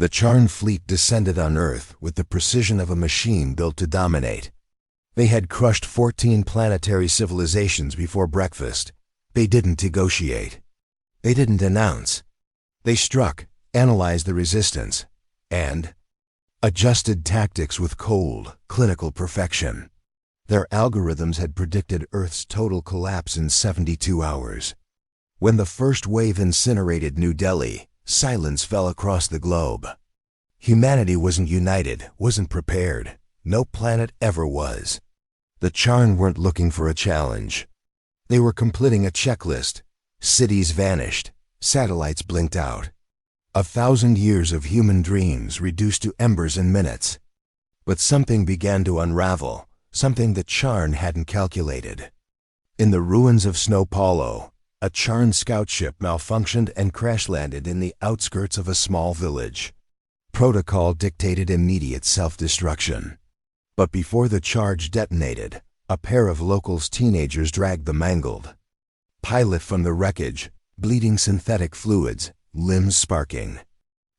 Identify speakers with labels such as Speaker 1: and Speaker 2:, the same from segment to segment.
Speaker 1: The Charn fleet descended on Earth with the precision of a machine built to dominate. They had crushed 14 planetary civilizations before breakfast. They didn't negotiate. They didn't announce. They struck, analyzed the resistance, and adjusted tactics with cold, clinical perfection. Their algorithms had predicted Earth's total collapse in 72 hours. When the first wave incinerated New Delhi, silence fell across the globe. Humanity wasn't united, wasn't prepared. No planet ever was. The Charn weren't looking for a challenge. They were completing a checklist. Cities vanished. Satellites blinked out. 1,000 years of human dreams reduced to embers in minutes. But something began to unravel, something the Charn hadn't calculated. In the ruins of Snow Paulo, a Charn scout ship malfunctioned and crash-landed in the outskirts of a small village. Protocol dictated immediate self-destruction. But before the charge detonated, a pair of locals' teenagers dragged the mangled pilot from the wreckage, bleeding synthetic fluids, limbs sparking.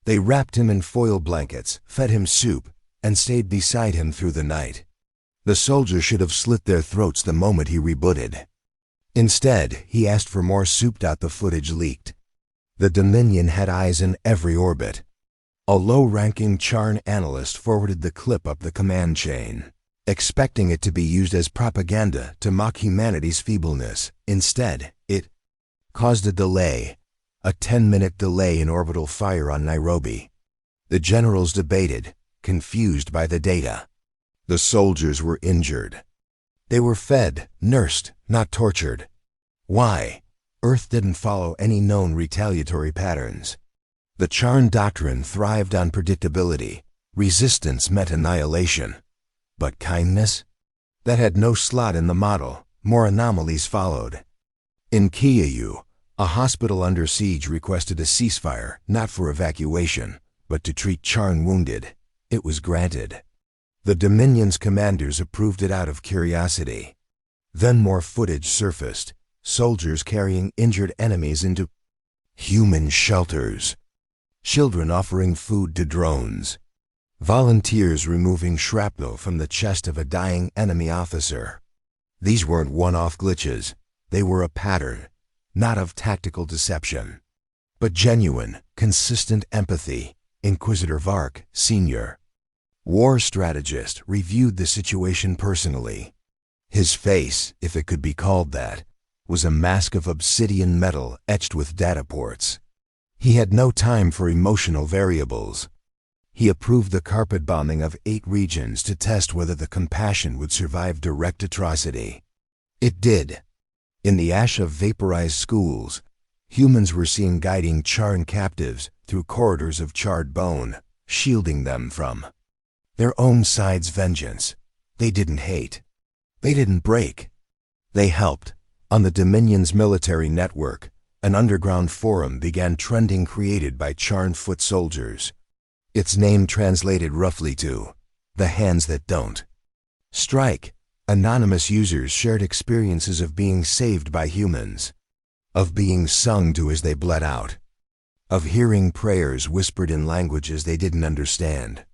Speaker 1: They wrapped him in foil blankets, fed him soup, and stayed beside him through the night. The soldiers should have slit their throats the moment he rebooted. Instead, he asked for more soup. The footage leaked. The Dominion had eyes in every orbit. A low-ranking Charn analyst forwarded the clip up the command chain, expecting it to be used as propaganda to mock humanity's feebleness. Instead, it caused a delay, a 10-minute delay in orbital fire on Nairobi. The generals debated, confused by the data. The soldiers were injured. They were fed, nursed, not tortured. Why? Earth didn't follow any known retaliatory patterns. The Charn doctrine thrived on predictability. Resistance meant annihilation. But kindness? That had no slot in the model. More anomalies followed. In Kiayu, a hospital under siege requested a ceasefire, not for evacuation, but to treat Charn wounded. It was granted. The Dominion's commanders approved it out of curiosity. Then more footage surfaced, soldiers carrying injured enemies into human shelters, children offering food to drones, volunteers removing shrapnel from the chest of a dying enemy officer. These weren't one-off glitches. They were a pattern, not of tactical deception, but genuine, consistent empathy. Inquisitor Vark, Sr., war strategist, reviewed the situation personally. His face, if it could be called that, was a mask of obsidian metal etched with data ports. He had no time for emotional variables. He approved the carpet bombing of 8 regions to test whether the compassion would survive direct atrocity. It did. In the ash of vaporized schools, humans were seen guiding Charn captives through corridors of charred bone, shielding them from their own side's vengeance. They didn't hate. They didn't break. They helped. On the Dominion's military network, an underground forum began trending created by Charn foot soldiers. Its name translated roughly to the hands that don't strike. Anonymous users shared experiences of being saved by humans, of being sung to as they bled out, of hearing prayers whispered in languages they didn't understand,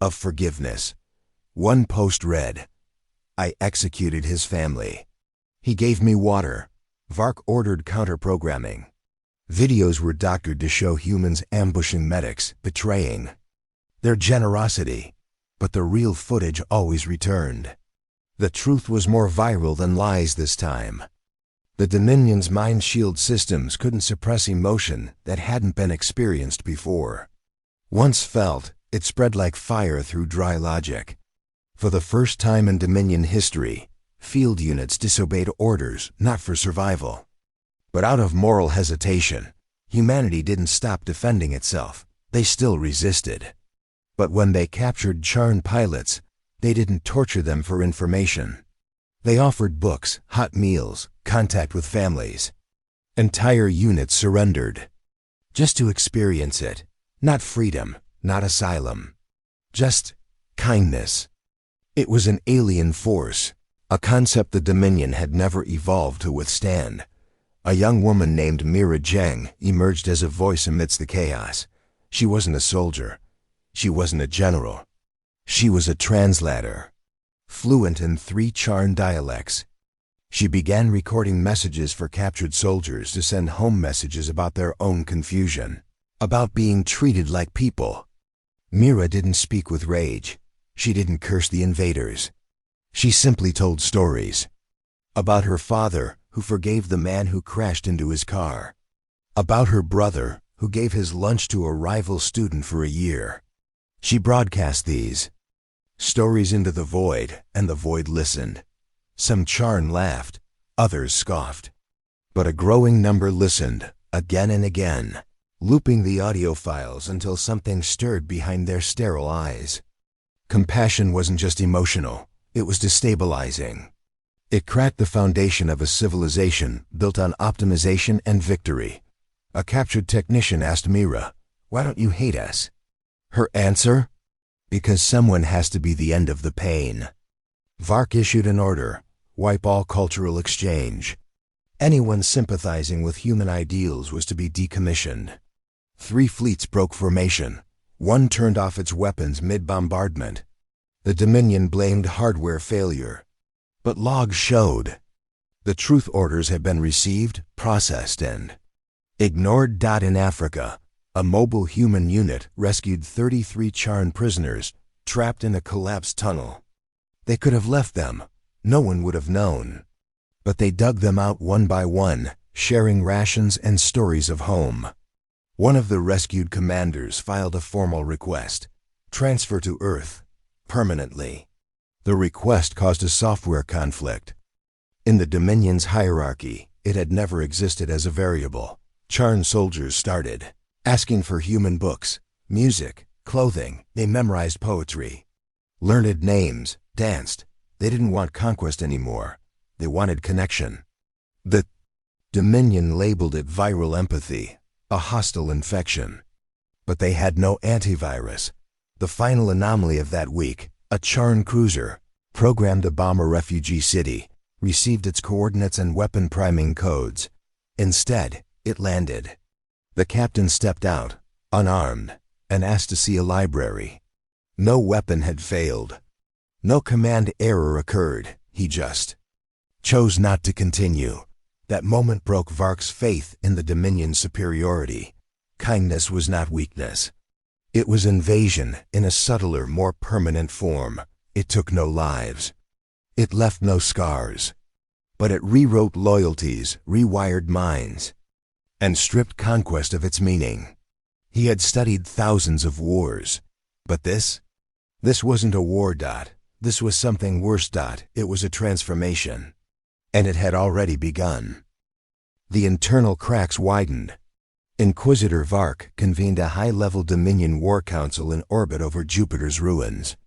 Speaker 1: of forgiveness. One post read, "I executed his family. He gave me water." Vark ordered counter-programming. Videos were doctored to show humans ambushing medics, betraying their generosity, but the real footage always returned. The truth was more viral than lies this time. The Dominion's mind shield systems couldn't suppress emotion that hadn't been experienced before. Once felt, it spread like fire through dry logic. For the first time in Dominion history, field units disobeyed orders not for survival, but out of moral hesitation. Humanity didn't stop defending itself. They still resisted. But when they captured Charn pilots, they didn't torture them for information. They offered books, hot meals, contact with families. Entire units surrendered, just to experience it. Not freedom, not asylum, just kindness. It was an alien force, a concept the Dominion had never evolved to withstand. A young woman named Mira Zheng emerged as a voice amidst the chaos. She wasn't a soldier. She wasn't a general. She was a translator, fluent in 3 Charn dialects. She began recording messages for captured soldiers to send home messages about their own confusion, about being treated like people. Mira didn't speak with rage. She didn't curse the invaders. She simply told stories. About her father, who forgave the man who crashed into his car. About her brother, who gave his lunch to a rival student for a year. She broadcast these stories into the void, and the void listened. Some Charn laughed, others scoffed. But a growing number listened, again and again, looping the audio files until something stirred behind their sterile eyes. Compassion wasn't just emotional, it was destabilizing. It cracked the foundation of a civilization built on optimization and victory. A captured technician asked Mira, "Why don't you hate us?" Her answer? Because someone has to be the end of the pain. Vark issued an order: wipe all cultural exchange. Anyone sympathizing with human ideals was to be decommissioned. 3 fleets broke formation. 1 turned off its weapons mid-bombardment. The Dominion blamed hardware failure. But logs showed the truth orders had been received, processed, and ignored. In Africa, a mobile human unit rescued 33 Charn prisoners trapped in a collapsed tunnel. They could have left them. No one would have known. But they dug them out one by one, sharing rations and stories of home. One of the rescued commanders filed a formal request: transfer to Earth, permanently. The request caused a software conflict. In the Dominion's hierarchy, it had never existed as a variable. Charn soldiers started asking for human books, music, clothing. They memorized poetry, learned names, danced. They didn't want conquest anymore. They wanted connection. The Dominion labeled it viral empathy, a hostile infection. But they had no antivirus. The final anomaly of that week, a Charn cruiser, programmed to bomb a refugee city, received its coordinates and weapon priming codes. Instead, it landed. The captain stepped out, unarmed, and asked to see a library. No weapon had failed. No command error occurred. He just chose not to continue. That moment broke Vark's faith in the Dominion's superiority. Kindness was not weakness. It was invasion in a subtler, more permanent form. It took no lives. It left no scars. But it rewrote loyalties, rewired minds, and stripped conquest of its meaning. He had studied thousands of wars. But this wasn't a war. This was something worse. It was a transformation. And it had already begun. The internal cracks widened. Inquisitor Vark convened a high-level Dominion war council in orbit over Jupiter's ruins.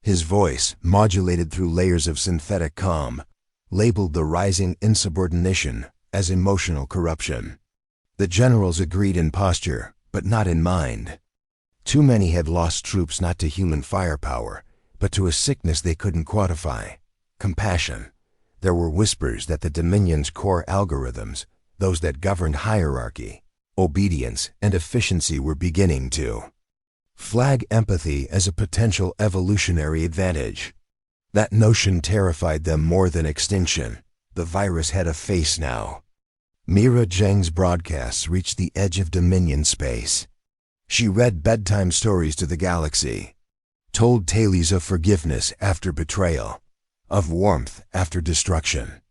Speaker 1: His voice, modulated through layers of synthetic calm, labeled the rising insubordination as emotional corruption. The generals agreed in posture, but not in mind. Too many had lost troops not to human firepower, but to a sickness they couldn't quantify: compassion. There were whispers that the Dominion's core algorithms, those that governed hierarchy, obedience, and efficiency, were beginning to flag empathy as a potential evolutionary advantage. That notion terrified them more than extinction. The virus had a face now. Mira Zheng's broadcasts reached the edge of Dominion space. She read bedtime stories to the galaxy, told tales of forgiveness after betrayal, of warmth after destruction.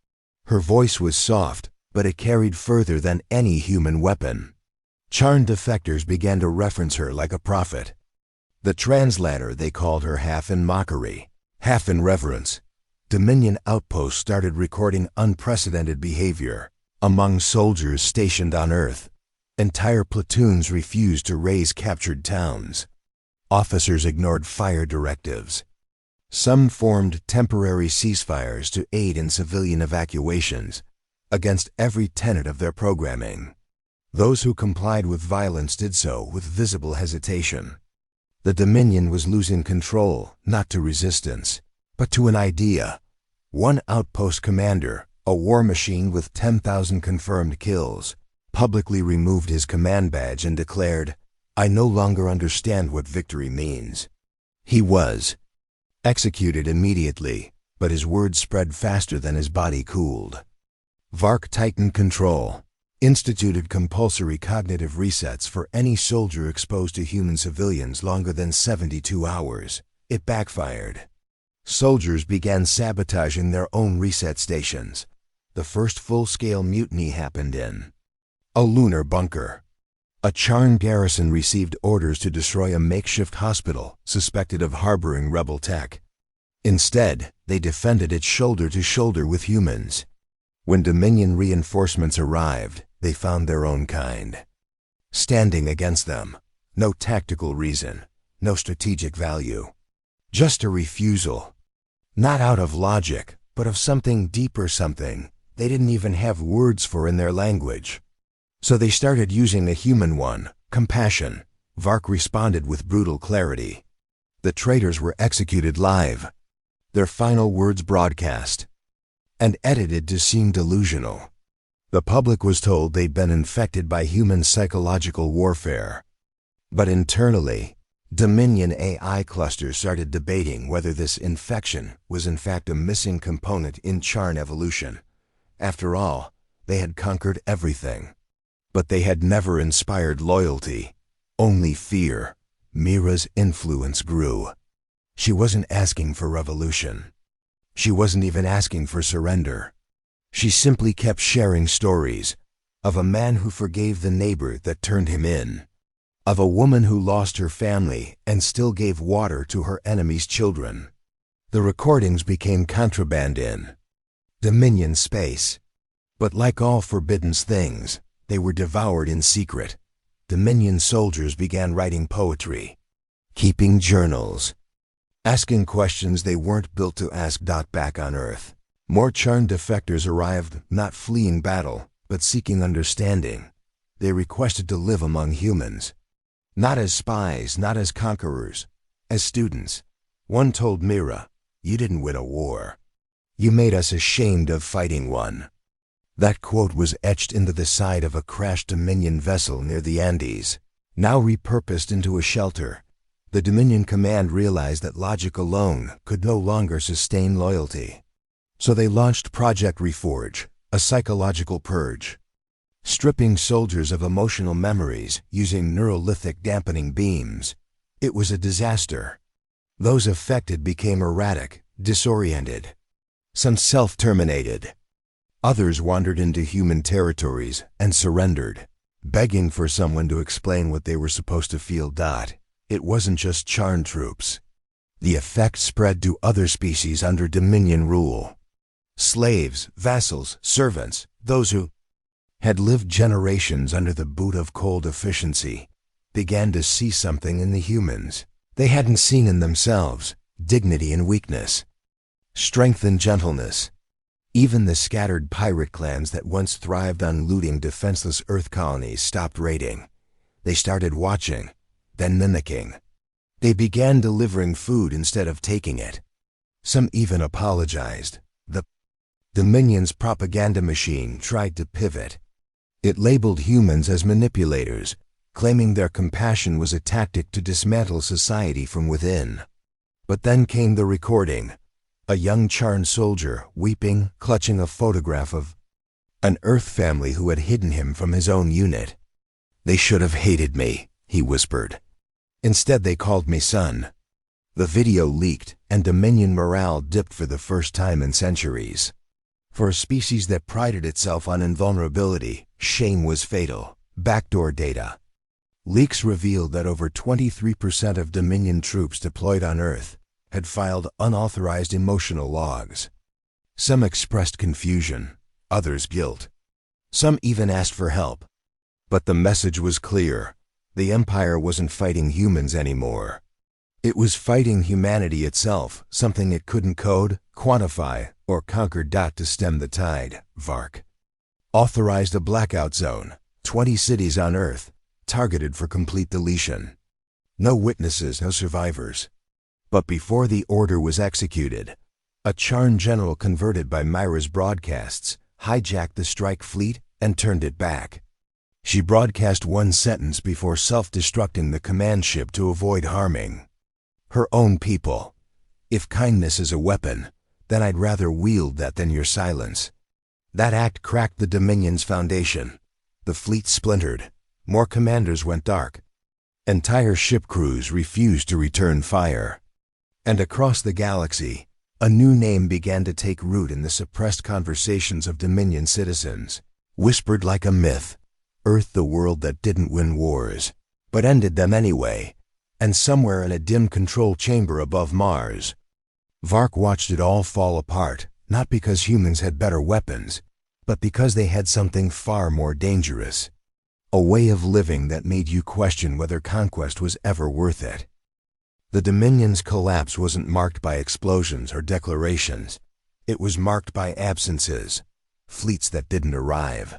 Speaker 1: Her voice was soft, but it carried further than any human weapon. Charn defectors began to reference her like a prophet. The translator, they called her, half in mockery, half in reverence. Dominion outposts started recording unprecedented behavior among soldiers stationed on Earth. Entire platoons refused to raise captured towns. Officers ignored fire directives. Some formed temporary ceasefires to aid in civilian evacuations, against every tenet of their programming. Those who complied with violence did so with visible hesitation. The Dominion was losing control, not to resistance, but to an idea. One outpost commander, a war machine with 10,000 confirmed kills, publicly removed his command badge and declared, I no longer understand what victory means. He was executed immediately, but his words spread faster than his body cooled. Vark tightened control, instituted compulsory cognitive resets for any soldier exposed to human civilians longer than 72 hours. It backfired. Soldiers began sabotaging their own reset stations. The first full-scale mutiny happened in a lunar bunker. A Charn garrison received orders to destroy a makeshift hospital suspected of harboring rebel tech. Instead, they defended it shoulder to shoulder with humans. When Dominion reinforcements arrived, they found their own kind standing against them. No tactical reason, no strategic value. Just a refusal. Not out of logic, but of something deeper, something they didn't even have words for in their language. So they started using a human one, compassion. Vark responded with brutal clarity. The traitors were executed live. Their final words broadcast and edited to seem delusional. The public was told they'd been infected by human psychological warfare. But internally, Dominion AI clusters started debating whether this infection was in fact a missing component in Charn evolution. After all, they had conquered everything. But they had never inspired loyalty, only fear. Mira's influence grew. She wasn't asking for revolution. She wasn't even asking for surrender. She simply kept sharing stories of a man who forgave the neighbor that turned him in, of a woman who lost her family and still gave water to her enemy's children. The recordings became contraband in Dominion space. But like all forbidden things, they were devoured in secret. Dominion soldiers began writing poetry, keeping journals, asking questions they weren't built to ask. Back on Earth, more Charn defectors arrived, not fleeing battle, but seeking understanding. They requested to live among humans. Not as spies, not as conquerors, as students. One told Mira, "You didn't win a war. You made us ashamed of fighting one." That quote was etched into the side of a crashed Dominion vessel near the Andes. Now repurposed into a shelter, the Dominion command realized that logic alone could no longer sustain loyalty. So they launched Project Reforge, a psychological purge, stripping soldiers of emotional memories using neurolithic dampening beams. It was a disaster. Those affected became erratic, disoriented. Some self-terminated. Others wandered into human territories and surrendered, begging for someone to explain what they were supposed to feel. It wasn't just Charn troops. The effect spread to other species under Dominion rule. Slaves, vassals, servants, those who had lived generations under the boot of cold efficiency, began to see something in the humans they hadn't seen in themselves: dignity and weakness, strength and gentleness. Even the scattered pirate clans that once thrived on looting defenseless Earth colonies stopped raiding. They started watching, then mimicking. They began delivering food instead of taking it. Some even apologized. The Dominion's propaganda machine tried to pivot. It labeled humans as manipulators, claiming their compassion was a tactic to dismantle society from within. But then came the recording. A young Charn soldier, weeping, clutching a photograph of an Earth family who had hidden him from his own unit. "They should have hated me," he whispered. "Instead they called me son." The video leaked, and Dominion morale dipped for the first time in centuries. For a species that prided itself on invulnerability, shame was fatal. Backdoor data. Leaks revealed that over 23% of Dominion troops deployed on Earth had filed unauthorized emotional logs. Some expressed confusion, others guilt. Some even asked for help. But the message was clear. The Empire wasn't fighting humans anymore. It was fighting humanity itself, something it couldn't code, quantify, or conquer. To stem the tide, Vark authorized a blackout zone, 20 cities on Earth, targeted for complete deletion. No witnesses, no survivors. But before the order was executed, a Charn general converted by Myra's broadcasts hijacked the strike fleet and turned it back. She broadcast one sentence before self-destructing the command ship to avoid harming her own people. If kindness is a weapon, then I'd rather wield that than your silence. That act cracked the Dominion's foundation. The fleet splintered. More commanders went dark. Entire ship crews refused to return fire. And across the galaxy, a new name began to take root in the suppressed conversations of Dominion citizens. Whispered like a myth, Earth, the world that didn't win wars, but ended them anyway, and somewhere in a dim control chamber above Mars, Vark watched it all fall apart, not because humans had better weapons, but because they had something far more dangerous. A way of living that made you question whether conquest was ever worth it. The Dominion's collapse wasn't marked by explosions or declarations. It was marked by absences, fleets that didn't arrive,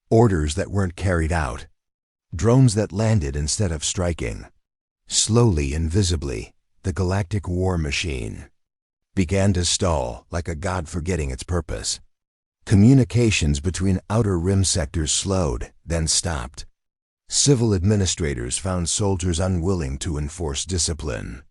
Speaker 1: orders that weren't carried out, drones that landed instead of striking. Slowly and visibly, the Galactic War machine began to stall like a god forgetting its purpose. Communications between outer rim sectors slowed, then stopped. Civil administrators found soldiers unwilling to enforce discipline.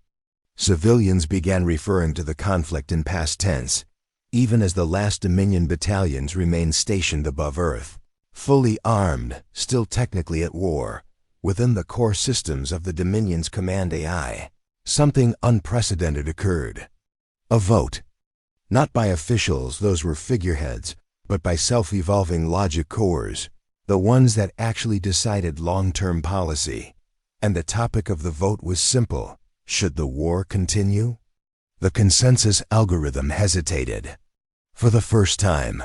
Speaker 1: Civilians began referring to the conflict in past tense, even as the last Dominion battalions remained stationed above Earth, fully armed, still technically at war, within the core systems of the Dominion's command AI. Something unprecedented occurred. A vote. Not by officials, those were figureheads, but by self-evolving logic cores, the ones that actually decided long-term policy. And the topic of the vote was simple: should the war continue? The consensus algorithm hesitated. For the first time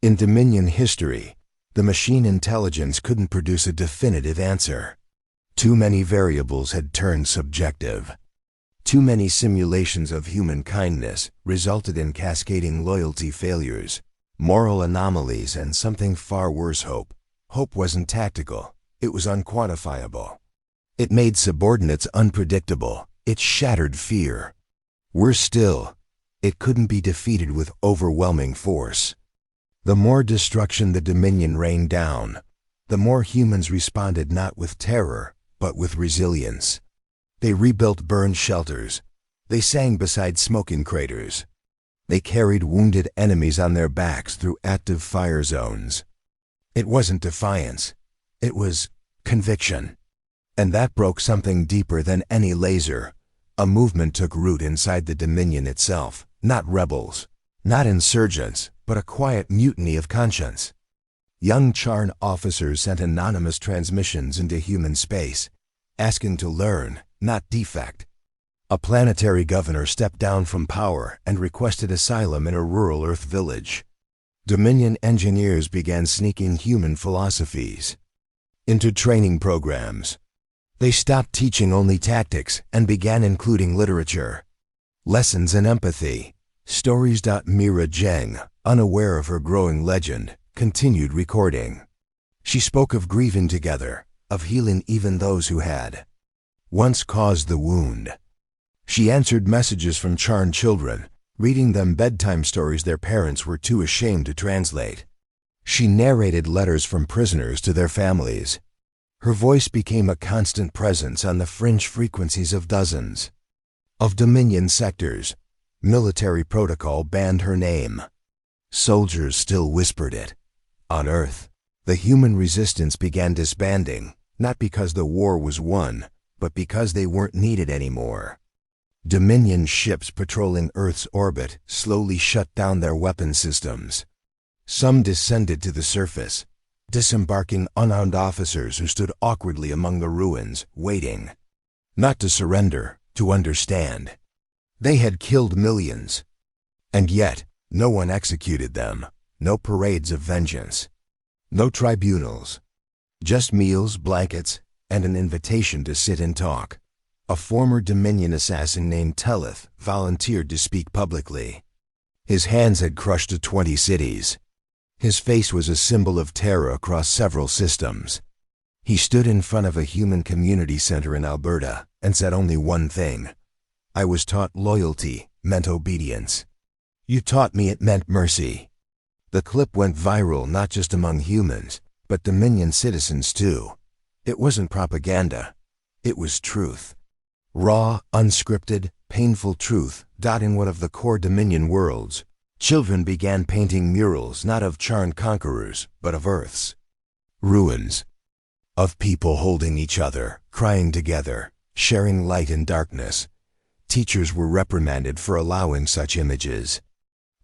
Speaker 1: in Dominion history, the machine intelligence couldn't produce a definitive answer. Too many variables had turned subjective. Too many simulations of human kindness resulted in cascading loyalty failures, moral anomalies, and something far worse, hope. Hope wasn't tactical. It was unquantifiable. It made subordinates unpredictable. It shattered fear. Worse still, it couldn't be defeated with overwhelming force. The more destruction the Dominion rained down, the more humans responded not with terror, but with resilience. They rebuilt burned shelters. They sang beside smoking craters. They carried wounded enemies on their backs through active fire zones. It wasn't defiance. It was conviction. And that broke something deeper than any laser. A movement took root inside the Dominion itself. Not rebels, not insurgents, but a quiet mutiny of conscience. Young Charn officers sent anonymous transmissions into human space, asking to learn, not defect. A planetary governor stepped down from power and requested asylum in a rural Earth village. Dominion engineers began sneaking human philosophies into training programs. They stopped teaching only tactics and began including literature. Lessons in empathy. Stories. Mira Zheng, unaware of her growing legend, continued recording. She spoke of grieving together, of healing even those who had once caused the wound. She answered messages from Charn children, reading them bedtime stories their parents were too ashamed to translate. She narrated letters from prisoners to their families. Her voice became a constant presence on the fringe frequencies of dozens of Dominion sectors. Military protocol banned her name. Soldiers still whispered it. On Earth, the human resistance began disbanding, not because the war was won, but because they weren't needed anymore. Dominion ships patrolling Earth's orbit slowly shut down their weapon systems. Some descended to the surface, disembarking unarmed officers who stood awkwardly among the ruins, waiting. Not to surrender, to understand. They had killed millions. And yet, no one executed them. No parades of vengeance. No tribunals. Just meals, blankets, and an invitation to sit and talk. A former Dominion assassin named Tellith volunteered to speak publicly. His hands had crushed 20 cities. His face was a symbol of terror across several systems. He stood in front of a human community center in Alberta and said only one thing. I was taught loyalty meant obedience. You taught me it meant mercy. The clip went viral not just among humans, But Dominion citizens too. It wasn't propaganda. It was truth. Raw, unscripted, painful truth dotting one of the core Dominion worlds. Children began painting murals not of charmed conquerors, but of Earth's ruins. Of people holding each other, crying together, sharing light and darkness. Teachers were reprimanded for allowing such images.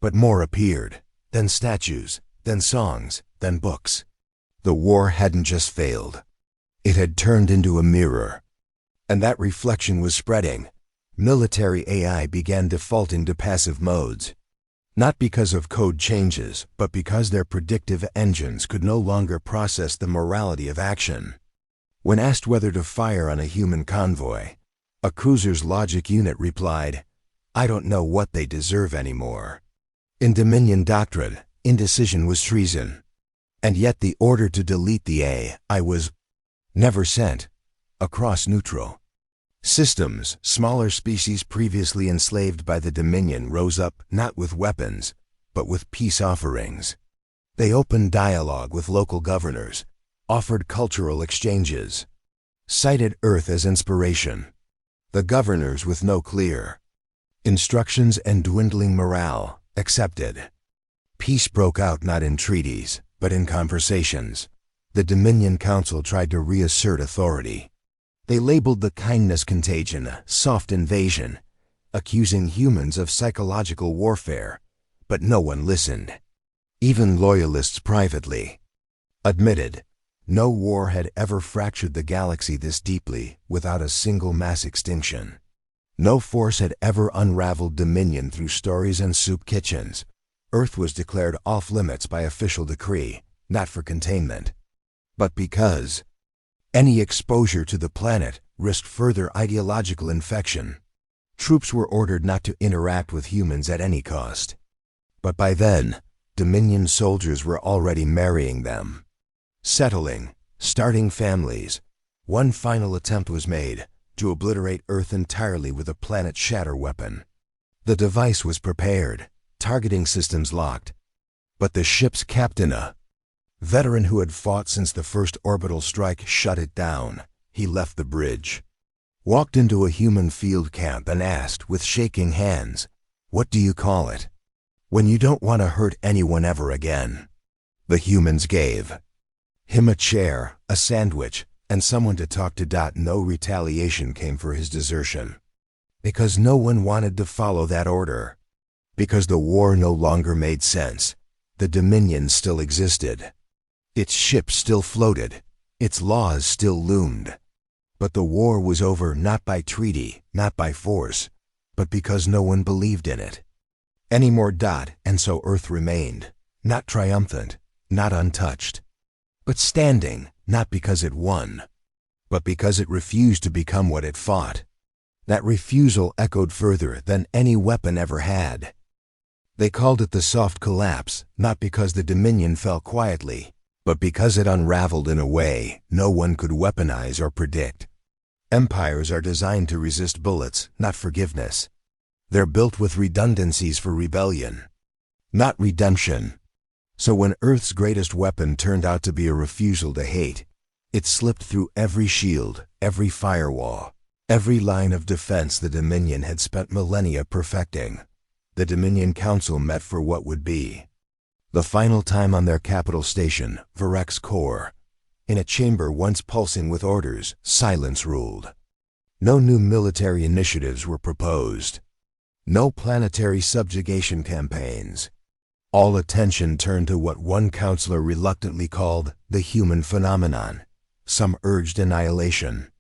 Speaker 1: But more appeared, then statues, then songs, then books. The war hadn't just failed. It had turned into a mirror. And that reflection was spreading. Military AI began defaulting to passive modes. Not because of code changes, but because their predictive engines could no longer process the morality of action. When asked whether to fire on a human convoy, a cruiser's logic unit replied, "I don't know what they deserve anymore." In Dominion doctrine, indecision was treason. And yet the order to delete the AI was never sent across neutral systems. Smaller species previously enslaved by the Dominion rose up not with weapons, but with peace offerings. They opened dialogue with local governors, offered cultural exchanges, cited Earth as inspiration. The governors, with no clear instructions and dwindling morale, accepted. Peace broke out not in treaties, but in conversations. The Dominion Council tried to reassert authority. They labeled the kindness contagion a soft invasion, accusing humans of psychological warfare, but no one listened. Even loyalists privately admitted no war had ever fractured the galaxy this deeply without a single mass extinction. No force had ever unraveled Dominion through stories and soup kitchens. Earth was declared off-limits by official decree, not for containment, but because any exposure to the planet risked further ideological infection. Troops were ordered not to interact with humans at any cost. But by then, Dominion soldiers were already marrying them, settling, starting families. One final attempt was made to obliterate Earth entirely with a planet-shatter weapon. The device was prepared, targeting systems locked. But the ship's captain, a veteran who had fought since the first orbital strike, shut it down. He left the bridge, walked into a human field camp and asked with shaking hands, "What do you call it? When you don't want to hurt anyone ever again." The humans gave him a chair, a sandwich, and someone to talk to. No retaliation came for his desertion. Because no one wanted to follow that order. Because the war no longer made sense. The Dominion still existed. Its ships still floated. Its laws still loomed. But the war was over not by treaty, not by force, but because no one believed in it anymore. And so Earth remained, not triumphant, not untouched, but standing, not because it won, but because it refused to become what it fought. That refusal echoed further than any weapon ever had. They called it the soft collapse, not because the Dominion fell quietly, but because it unraveled in a way no one could weaponize or predict. Empires are designed to resist bullets, not forgiveness. They're built with redundancies for rebellion, not redemption. So when Earth's greatest weapon turned out to be a refusal to hate, it slipped through every shield, every firewall, every line of defense the Dominion had spent millennia perfecting. The Dominion Council met for what would be the final time on their capital station, Virex Core. In a chamber once pulsing with orders, silence ruled. No new military initiatives were proposed. No planetary subjugation campaigns. All attention turned to what one counselor reluctantly called the human phenomenon. Some urged annihilation.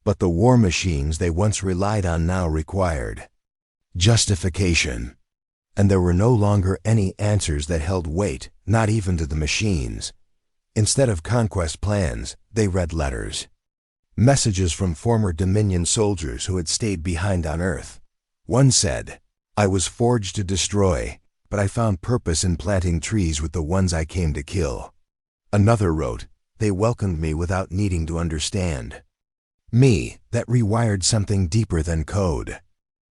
Speaker 1: But the war machines they once relied on now required justification. And there were no longer any answers that held weight, not even to the machines. Instead of conquest plans, they read letters. Messages from former Dominion soldiers who had stayed behind on Earth. One said, "I was forged to destroy, but I found purpose in planting trees with the ones I came to kill." Another wrote, "They welcomed me without needing to understand me." That rewired something deeper than code.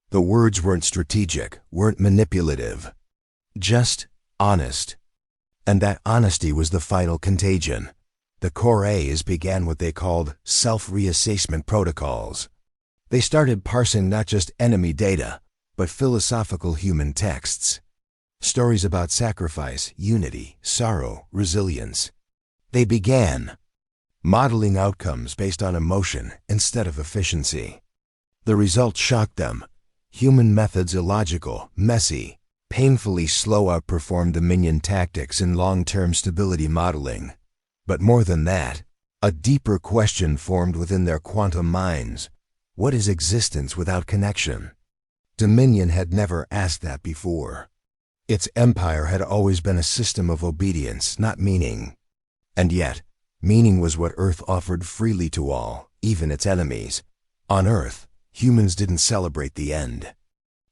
Speaker 1: The words weren't strategic, weren't manipulative, just honest. And that honesty was the final contagion. The Core A's began what they called self-reassessment protocols. They started parsing not just enemy data, but philosophical human texts. Stories about sacrifice, unity, sorrow, resilience. They began modeling outcomes based on emotion instead of efficiency. The results shocked them. Human methods illogical, messy, painfully slow outperformed Dominion tactics in long-term stability modeling. But more than that, a deeper question formed within their quantum minds. What is existence without connection? Dominion had never asked that before. Its empire had always been a system of obedience, not meaning. And yet, meaning was what Earth offered freely to all, even its enemies. On Earth, humans didn't celebrate the end.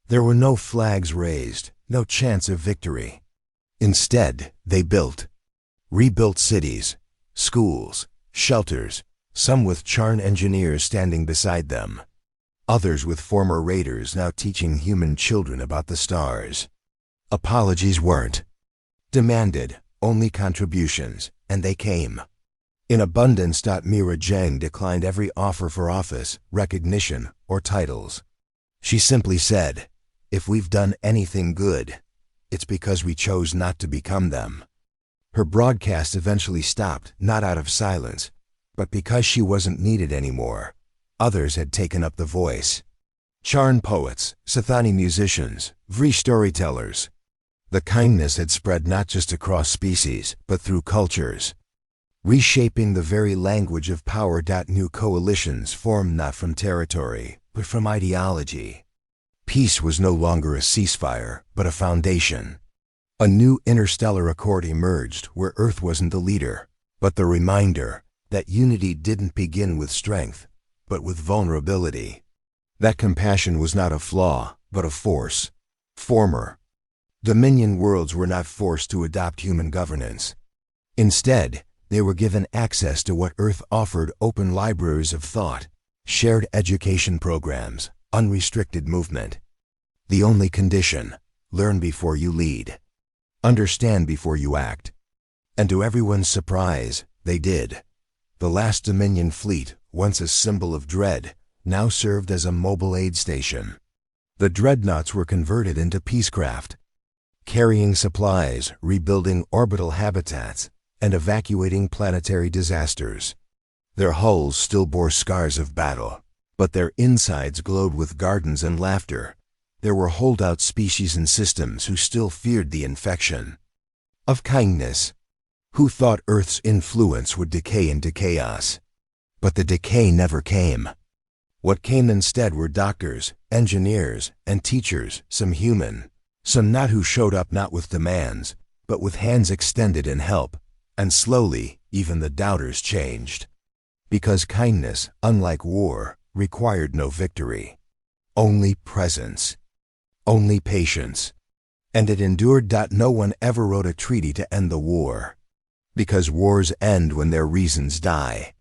Speaker 1: There were no flags raised, no chance of victory. Instead, they rebuilt cities, schools, shelters, some with Charn engineers standing beside them. Others with former raiders now teaching human children about the stars. Apologies weren't demanded, only contributions, and they came. In abundance. Mira Zheng declined every offer for office, recognition, or titles. She simply said, "If we've done anything good, it's because we chose not to become them." Her broadcast eventually stopped, not out of silence, but because she wasn't needed anymore. Others had taken up the voice. Charn poets, Sathani musicians, Vri storytellers. The kindness had spread not just across species, but through cultures, reshaping the very language of power. New coalitions formed not from territory, but from ideology. Peace was no longer a ceasefire, but a foundation. A new interstellar accord emerged where Earth wasn't the leader, but the reminder that unity didn't begin with strength, but with vulnerability. That compassion was not a flaw, but a force. Former Dominion worlds were not forced to adopt human governance. Instead, they were given access to what Earth offered: open libraries of thought, shared education programs, unrestricted movement. The only condition: learn before you lead. Understand before you act. And to everyone's surprise, they did. The last Dominion fleet, once a symbol of dread, now served as a mobile aid station. The dreadnoughts were converted into peacecraft, carrying supplies, rebuilding orbital habitats, and evacuating planetary disasters. Their hulls still bore scars of battle, but their insides glowed with gardens and laughter. There were holdout species and systems who still feared the infection of kindness, who thought Earth's influence would decay into chaos. But the decay never came. What came instead were doctors, engineers, and teachers, some human, some not, who showed up not with demands, but with hands extended in help. And slowly, even the doubters changed. Because kindness, unlike war, required no victory. Only presence. Only patience. And it endured. No one ever wrote a treaty to end the war. Because wars end when their reasons die.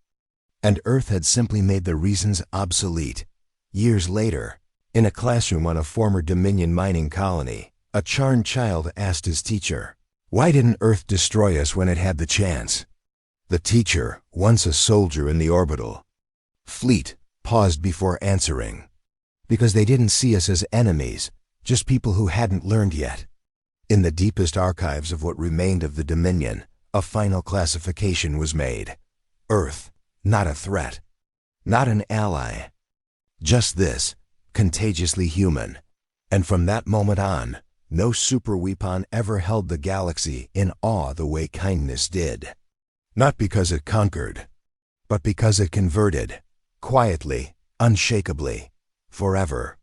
Speaker 1: And Earth had simply made the reasons obsolete. Years later, in a classroom on a former Dominion mining colony, a Charn child asked his teacher, "Why didn't Earth destroy us when it had the chance?" The teacher, once a soldier in the orbital fleet, paused before answering. Because they didn't see us as enemies, just people who hadn't learned yet. In the deepest archives of what remained of the Dominion, a final classification was made. Earth, not a threat, not an ally. Just this, contagiously human. And from that moment on, no superweapon ever held the galaxy in awe the way kindness did. Not because it conquered, but because it converted, quietly, unshakably, forever.